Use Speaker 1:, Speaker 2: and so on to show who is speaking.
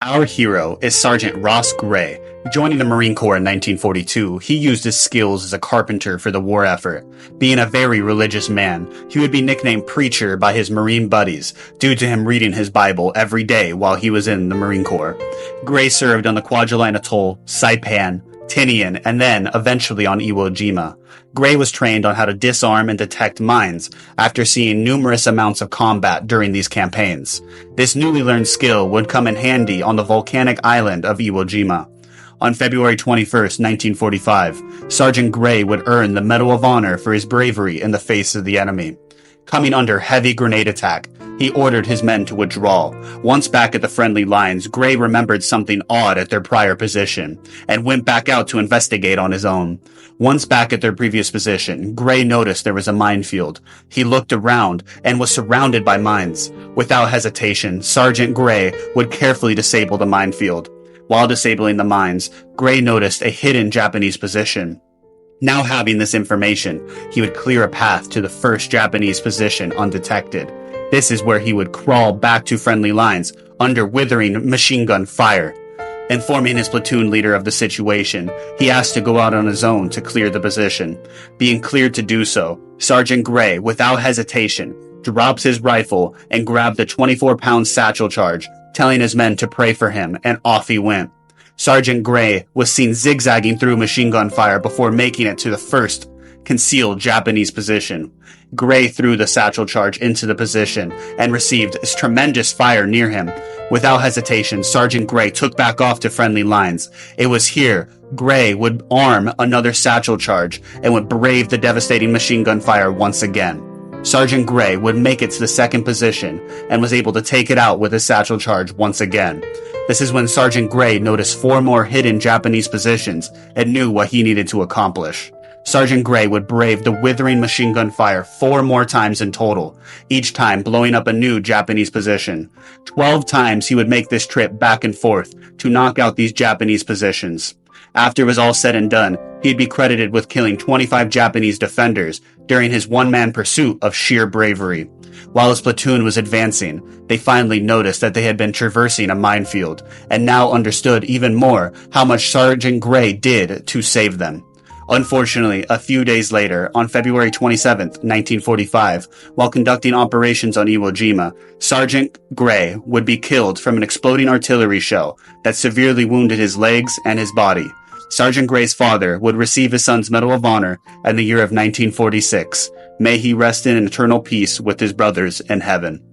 Speaker 1: Our hero is Sergeant Ross Gray. Joining the Marine Corps in 1942, he used his skills as a carpenter for the war effort. Being a very religious man, he would be nicknamed Preacher by his Marine buddies due to him reading his Bible every day while he was in the Marine Corps. Gray served on the Kwajalein Atoll, Saipan, Tinian, and then eventually on Iwo Jima. Gray was trained on how to disarm and detect mines after seeing numerous amounts of combat during these campaigns. This newly learned skill would come in handy on the volcanic island of Iwo Jima. On February 21st, 1945, Sergeant Gray would earn the Medal of Honor for his bravery in the face of the enemy. Coming under heavy grenade attack, he ordered his men to withdraw. Once back at the friendly lines, Gray remembered something odd at their prior position and went back out to investigate on his own. Once back at their previous position, Gray noticed there was a minefield. He looked around and was surrounded by mines. Without hesitation, Sergeant Gray would carefully disable the minefield. While disabling the mines, Gray noticed a hidden Japanese position. Now having this information, he would clear a path to the first Japanese position undetected. This is where he would crawl back to friendly lines under withering machine gun fire. Informing his platoon leader of the situation, he asked to go out on his own to clear the position. Being cleared to do so, Sergeant Gray, without hesitation, drops his rifle and grabbed the 24-pound satchel charge, telling his men to pray for him, and off he went. Sergeant Gray was seen zigzagging through machine gun fire before making it to the first concealed Japanese position. Gray threw the satchel charge into the position and received tremendous fire near him. Without hesitation, Sergeant Gray took back off to friendly lines. It was here Gray would arm another satchel charge and would brave the devastating machine gun fire once again. Sergeant Gray would make it to the second position and was able to take it out with his satchel charge once again. This is when Sergeant Gray noticed 4 more hidden Japanese positions and knew what he needed to accomplish. Sergeant Gray would brave the withering machine gun fire 4 more times in total, each time blowing up a new Japanese position. 12 times he would make this trip back and forth to knock out these Japanese positions. After it was all said and done, he'd be credited with killing 25 Japanese defenders during his one-man pursuit of sheer bravery. While his platoon was advancing, they finally noticed that they had been traversing a minefield, and now understood even more how much Sergeant Gray did to save them. Unfortunately, a few days later, on February 27, 1945, while conducting operations on Iwo Jima, Sergeant Gray would be killed from an exploding artillery shell that severely wounded his legs and his body. Sergeant Gray's father would receive his son's Medal of Honor in the year of 1946. May he rest in eternal peace with his brothers in heaven.